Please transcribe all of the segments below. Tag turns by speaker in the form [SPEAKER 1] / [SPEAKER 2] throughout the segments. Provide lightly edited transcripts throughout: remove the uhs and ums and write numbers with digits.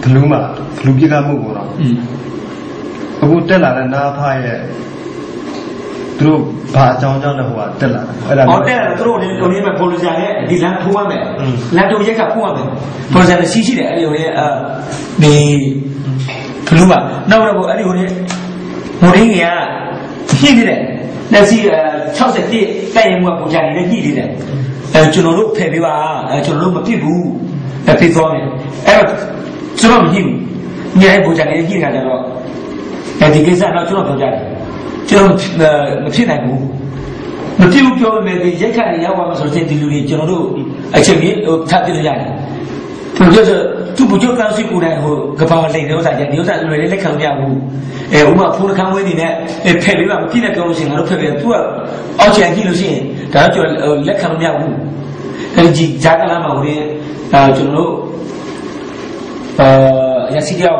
[SPEAKER 1] Gluma, Glubika Mugura. Abu Tella and Napa through Pajan Tella.
[SPEAKER 2] Hotel through the Tony Polizia, the land woman, Lato Yaka woman. For the Sicily, the Gluma. Now, Moringa, he did it. Let's see, Charles did, playing what Bujani, he did it. To look Pebiva, to look people, a people, from him, near Bujani, he had a lot. And the kids are not to Bujani. The people told me the Jacka was to take the Luigi, actually, Tatilani. Producer, two Bujoka Sikuda who Kappa Lady, that really come down. A woman full come with it, a Pebiva, Pina goes in a Pebble tour, Ocha Hilusin, that you'll let come down. And Jagalama, to know Yasidia,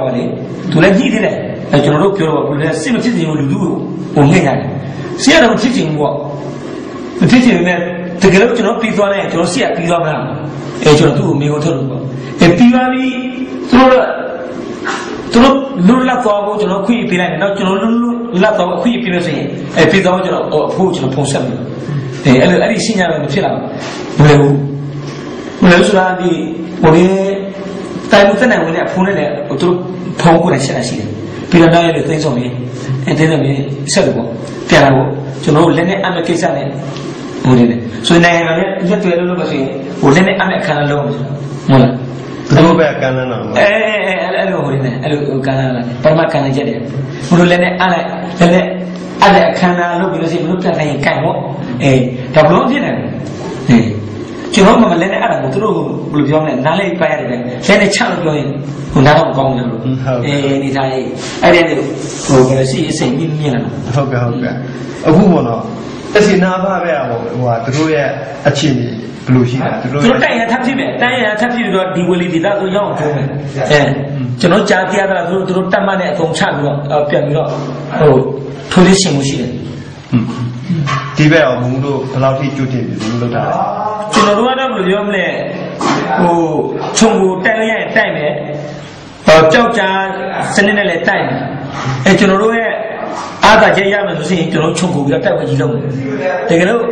[SPEAKER 2] to let he did it. I don't know if you're symmetry you do or Hang. See, I don't teaching what the teaching that the girl to not people on to see a people now. A to me or to a Pivari to Lula for to know Queen Piran, not to Lula Queen Piran, a Pidon or Poach or Ponsam. A senior and the film. Well, the time when I put it or to Pongo and Senasi. People know the things on me, and then I said, Piano, to know Lenny and the Kisane. So now I let to a little bit, or Lenny and a can alone.
[SPEAKER 1] Go back, Canana.
[SPEAKER 2] Hello, Canana, Parmacana Jet. Lenny and a can look because he looked at a camo, a tableau dinner. You know, Mamma Lenny Adam, through Blue and Nale Pirate, then a child going. Now, gone. I didn't see saying,
[SPEAKER 1] okay. A woman, as in Nava, what through a chimney, blue sheet.
[SPEAKER 2] I have you got the willy did that young woman. To know Jatia through Tamane from Chango, Piano, oh, Tulisin machine.
[SPEAKER 1] Tiber Mundo, Palati Juti, Mundo. To know what of the young lady who Chungu time. Chaucha sending a time. And to know other Jayam to know Chungu, the type of Yilum. Take a look.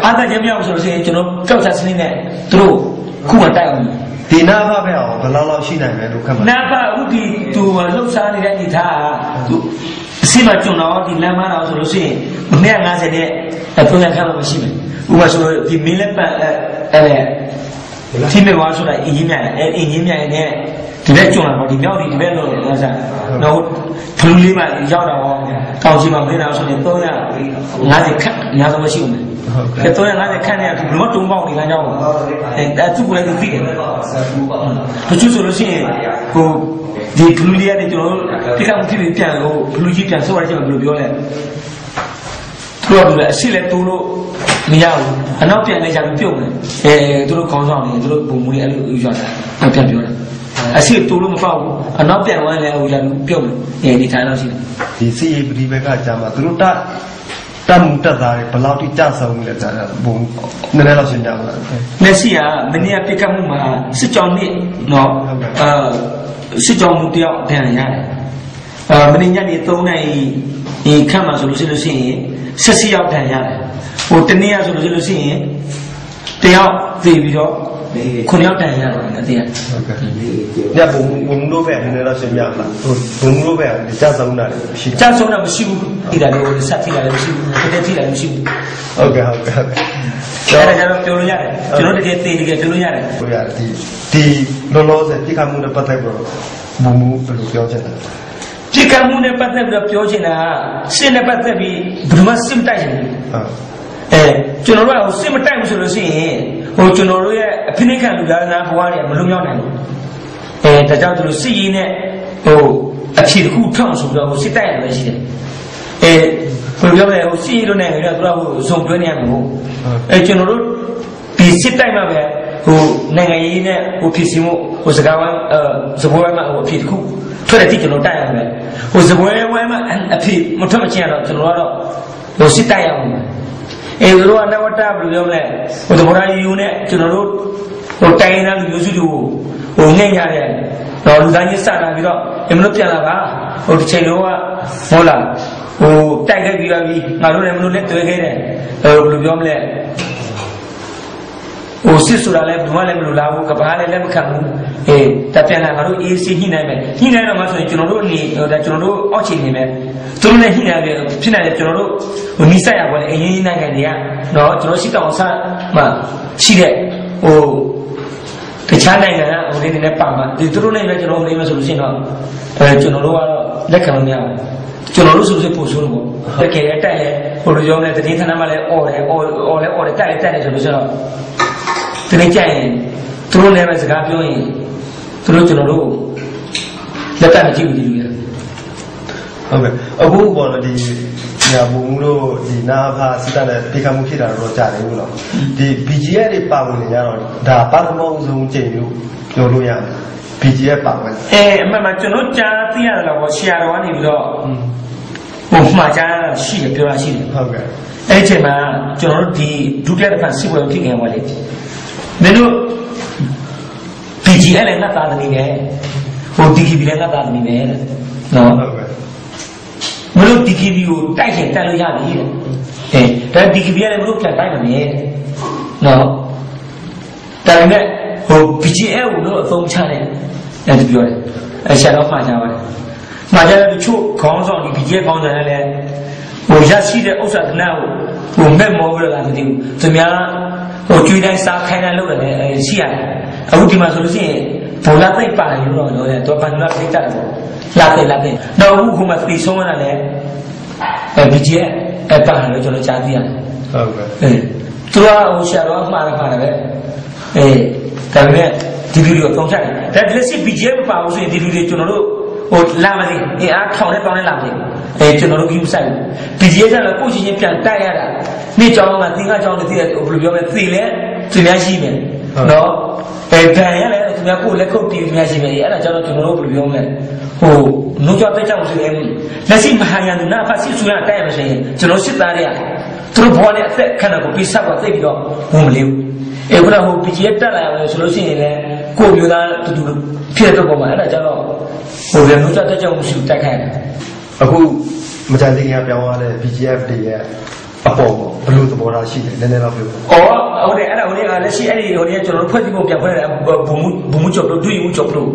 [SPEAKER 1] Other Jamiam say to know Chaucha sending it through Kuma time. The Nava Bell, the Lala Shina, to come. Nava would be to look on the guitar to see my tune out the Lama also to say, Mea Nazade, a program machine, who was the Milan. Female was like in him and direction of the Melody development as a no Tulima Yada, Kaujima Brina, so the Toya, another machine. The Toya, another can not to mount in a yard, and that took like a figure. But you should see who the Plulia pick up the piano, Pluji can so I can do your Probably select to Miao, and now piano is a pure, to Conson, to Bumi, and Piano. I see two room foul, and now piano and pure, any time of the sea, Rebecca Jama, Truta, Tamuta, Palati Tasa, Boom, Nerella Sindama. Messia, many a picamuma, sit on me, no, sit on Mutia, Many Tona, he comes to Lucy. Sissy out there, or Tania to Lucy, they are the Korea there. Yeah, Bungo and Russian Yama, Bungo and Jazona. She does on a shoe, either the satire, the shoe. Okay. You know, they get to the Lolo that become the Patagro, Mumu, Pelucian. Chikamune Patna Piojina, Sina Patabi, Brumasim Titan. General, same times to see, or General Pinican Gana, Malumian. And the daughter of seeing it, oh, a chief who comes from the city. A see you know, some a general, be sit time of it, who Nagaina, who Pissimo, was a Gawan, Zaborama, or Pit Cook. To the teacher no time, was the way and a pit, Motomachino to Loro, was Sitayam. A Roa never tablet, with the Morai unit to the road,
[SPEAKER 2] တိုင်းသားလူမျိုးစုတို့ငိမ့်ရတဲ့လူသားချင်းစတာပြီးတော့အမလို့ပြန်လာပါတစ်ချိန်လုံးကဟုတ်လားတိုက်ခဲ့ပြီးတော့ငါတို့လည်းမလို့လက်တွေ့ခဲ့တယ်ဘယ်လိုပြောမလဲစစ်ဆိုတာလည်းဘုရားလည်းမလို့လာဘူးကဘာလည်းလက်မခံဘူးတပြန်လာငါတို့အေးစီညှိနိုင်မယ်ညှိနိုင်တော့မှဆိုရင်ကျွန်တော်တို့နေကျွန်တော်တို့အောက်ခြေနေမယ်သူတို့လည်းညှိနိုင်တယ်ဖြစ်နိုင်တယ်ကျွန်တော်တို့နီးစပ်ရပါလေအရင်နိုင်ငံတွေကနော်ကျွန်တော်ရှိတောင်ဆမှရှိတဲ့တခြားနိုင်ငံကဟိုလေးတွေနဲ့ပါမှာဒီသူတို့နဲ့လည်းကျွန်တော်လေးမယ်ဆိုလို့ရှိရင်တော့ကျွန်တော်တို့ကတော့လက်ခံလို့မရဘူးကျွန်တော်တို့ဆိုစစ်ပို့ဆိုးလို့ပေါ့တကယ်တက်လဲဟိုလိုကြောင်းနဲ့တတိထဏမှာလည်းအော်တယ်တက်တယ်ဆိုလို့ဆိုတော့ဒီနေ့ကြရင်သူတို့လည်းပဲစကားပြောရင်သူတို့ကျွန်တော်တို့လက်တက်မကြည့်ဘူးဒီလိုရ
[SPEAKER 3] ဟုတ်ကဲ့အခုပေါ်တော့ဒီညာဘုံတို့ဒီနာဖာစစ်တပ်နဲ့ဒေခမှုဖြစ်တာတော့ကြားတယ်ဘူးနော်ဒီ BGF တွေပါဝင်နေကြတော့ဒါပထမဆုံးချိန်လို့ပြောလို့ရတယ် BGF ပါဝင်
[SPEAKER 2] အမှန်မှကျွန်တော်ကြားသိရတယ်တော့ဆရာတော်ကနေပြီးတော့မှာကြားရှိတယ်ပြောတာရှိတယ်
[SPEAKER 3] ဟုတ်ကဲ့
[SPEAKER 2] အဲ့ဒီချိန်မှာကျွန်တော်တို့ဒီဒုတိယတစ်ခါစစ်ပွဲဖြစ်ခဲ့ပါလေမင်းတို့ BGF လည်းငါသားသမီးပဲDKB လည်းငါသားသမီးပဲနော်
[SPEAKER 3] ဟုတ်ကဲ့
[SPEAKER 2] မလို့ DKB ကိုတိုက်ရင်တက်လို့ရပြီဒါ DKB လည်းမလို့ပြန်တိုက်မှာမယ်နော်ဒါပေမဲ့BGF ကိုတော့အသုံးချတယ်အဲ့ဒါပြောတယ်ဆရာတော်မှာကြပါတယ်မှာကြတဲ့တချို့ခေါင်းဆောင်ဒီ BGF ခေါင်းဆောင်တွေလည်းရရှိတဲ့ဥစ္စာကဏ္ဍကိုမဲ့မောပြီးတော့လာမသိဘူးသူများကျွေးတိုင်းစားခိုင်းတိုင်းလုပ်တယ်ရှိရတယ်အခုဒီမှာဆိုလို့ရှိရင်ဘုံလာသိပ်ပါတယ်လို့တော့ပြောတယ်တော့ဘာလို့သိတတ်တယ်လာတယ်တော့အခုခုမှသိဆုံးရတာလေBGF ပါတယ်လို့ကျွန်တော်ကြားသိရတယ်
[SPEAKER 3] ဟုတ်ကဲ့
[SPEAKER 2] သူကဆရာတော်မှားတယ်ပဲဒါပေမဲ့ဒီလူတွေကိုသုံးချတယ်ဒါလက်ရှိ BGF ပါလို့ဆိုရင်ဒီလူတွေကျွန်တော်တို့လာမသိအားထောင်နဲ့တောင်းနဲ့လာမသိကျွန်တော်တို့ကြည့်ဆိုင် BGF ကလည်းကိုယ့်ချင်းပြန်တိုက်ရတာနေ့ကြောင်းကသင်္ကကြောင်းတွေသိတယ်ဘယ်လိုပြောမလဲသိလဲသူများရှိမယ်နော်ဗန်ရလည်းသူများကိုလက်ခုပ်တီးသူများရှိမယ်အဲ့ဒါကြောင့်ကျွန်တော်တို့ဘယ်လိုပြောမလဲနှုတ်ကြောတက်ကြောင်ဆိုရင်လက်ရှိမဟာယန္တုနာဖတ်စစ်ဆိုရတိုက်ရမယ်ဆိုရင်ကျွန်တော်စစ်သားတွေကသူတို့ဘောနဲ့အသက်ခဏကိုပြီးဆက်ပါသိပြီးတော့ဝင်မလေးဘူးခုနကBGF တက်လာရဆိုလို့ရှိရင်လည်းကိုမျိုးသားတူတူဖြစ်တဲ့ပုံမှာအဲ့ဒါကြောင့်လည်းနှုတ်ကြောတက်ကြောင်မရှိတက်ခိုင်းတယ်
[SPEAKER 3] အခုမကြသေးခင်ပြောင်းသွားတဲ့ BGF တွေရဲ့အပေါ်ဘယ်လိုသဘောထားရှိလဲနည်းနည်းတော့ပြောပါ
[SPEAKER 2] ဟုတ်တယ်အဲ့ဒါလက်ရှိအဲ့ဒီကျွန်တော်တို့ဖွဲ့စည်းပုံပြန်ဖွဲ့တယ်ဘုံမှုချုပ်တို့ဒုယမှုချုပ်တို့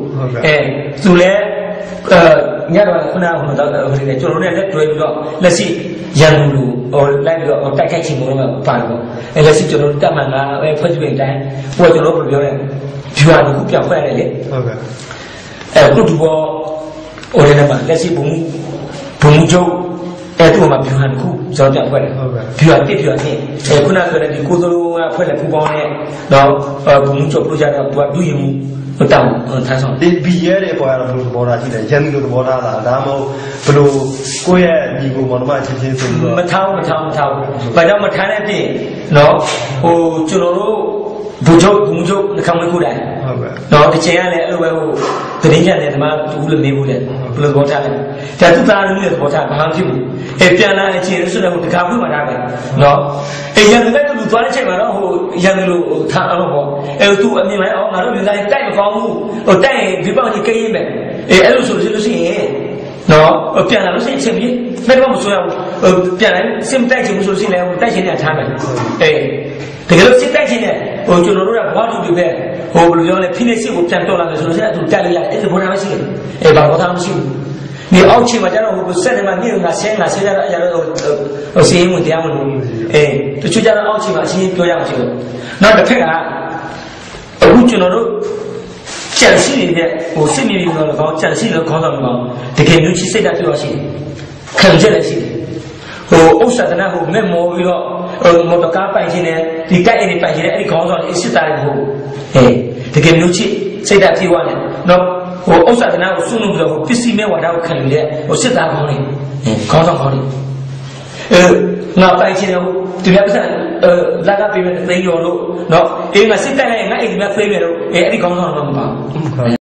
[SPEAKER 2] သူလည်းညတော့ခုနကကျွန်တော်တို့လည်းလက်တွဲပြီးတော့လက်ရှိရန်ကုန်လူလိုက်ပြီးတော့တိုက်ခိုက်ချင်လို့ပါတယ်ပေါ့လက်ရှိကျွန်တော်တို့တက်မှန်ကဖွဲ့စည်းပုံတိုင်းကျွန်တော်တို့ပြောတယ်ဒီဟာကိုပြန်ဖွဲ့ရတယ်လေ
[SPEAKER 3] ဟုတ်ကဲ့
[SPEAKER 2] ခုဒီဘောလည်းမှာလက်ရှိဘုံမှုချုပ်သူ့မှာဖြူဟန်ခုကျွန်တော်ပြန်ဖွဲ့တယ်ဖြူဟန်တစ်ဖြူဟန်နှစ်ခုနကလည်းဒီကိုစိုးကဖွဲ့တဲ့ပူပေါင်းနဲ့တော့ဘုံမှုချုပ်ပြကြတော့သူကဒုယမှုတောင်းထမ်းဆောင်
[SPEAKER 3] ဒီ BGF တွေပေါ်ရတော့ဘယ်လိုသဘောထားရှိလဲရန်သူလိုသဘောထားလားဒါမှမဟုတ်ဘယ်လိုကိုယ့်ရဲ့ညီကိုမောင်နှမချင်းချင်းဆိုပြီးတော့
[SPEAKER 2] မထောင်းဘာကြောင့်မထမ်းတဲ့ပြင်နော်ကျွန်တော်တို့ဘုံချုပ်ခံမလို့တိုင်း
[SPEAKER 3] ဟုတ်ကဲ့
[SPEAKER 2] နော်ဒီချိန်ကလည်းအဲ့လိုပဲသတင်းကြတယ်ဒီမှာသူ့လည်းမေးဘူးလေဘယ်လိုသဘောထားလဲဒါသူသားလူရဲ့သဘောထားဘာမှဖြစ်ဘူးပြန်လာတဲ့ချိန်ဆိုတော့ဒီကားဖွင့်มาတာပဲနော်ရန်သူလည်းသူသွားတဲ့ချိန်မှာတော့ရန်သူလိုထားအောင်ပေါ့သူအမြင်လိုက်အောင်ငါတို့လူသားတိုက်မကောင်းဘူးတိုက်ရင်ဒီပေါက်ကြီးကိန်းပဲအဲ့လိုဆိုလို့ရှိရင်နော်ပြန်လာလို့ရှိရင်အချိန်ကြီးမဲ့တော့မဆိုရဘူးပြန်လာစင်တိုက်ချင်မှုဆိုလို့ရှိရင်တိုက်ချင်တဲ့ထားမယ်တကယ်လို့စစ်တိုက်ခြင်းနဲ့ကျွန်တော်တို့ကဘာလို့ဒီပဲဘယ်လိုပြောလဲဖိနေစစ်ကိုပြန်တော်လာတယ်ဆိုလို့ရှိရင်သူတက်လိုက်ရတယ်အဲ့ဒီဘောနာမရှိဘူးဘာဘောသားမရှိဘူးဒီအောက်ချိန်မှာကျတော့ဆက်နေမှာနေငါဆဲရတော့အရာတော့စီးရင်တရားမလို့တချို့ကျတော့အောက်ချိန်မှာအရှင်းပြောရအောင်ရှိလို့နောက်တစ်ဖက်ကအခုကျွန်တော်တို့ကြံရှိနေတဲ့စစ်မြေပြင်တော့ကောင်းကြံရှိလို့ခေါင်းဆောင်ကောင်းတကယ်မျိုးချစ်စိတ်ဓာတ်ပြောရှိခံချက်လည်းရှိတယ်ဥစ္စာတနာမဲ့မောပြီးတော့မော်တော်ကားပိုင်ခြင်းနဲ့ဒီတိုက်အိမ်တွေပိုင်ခြင်းနဲ့အဲ့ဒီခေါင်းဆောင်တွေစစ်သားတွေတကယ်မျိုးချစ်စိတ်ဓာတ်ပြေဝတယ်နော်ဥစ္စာတနာကိုစွန့်လို့ပြီးတော့ပစ္စည်းမဲ့ဝါဒကိုခံယူတဲ့စစ်သားကောင်းတွေခေါင်းဆောင်ကောင်းတွေငါပိုင်ခြင်းတော့ဒီများပတ်စံလာကပေးမယ်သိရောလို့နော်ငါစစ်တိုက်လိုက်ငါအိမ်ဒီများသိမယ်လို့အဲ့ဒီခေါင်းဆောင်တော့မပါဘူး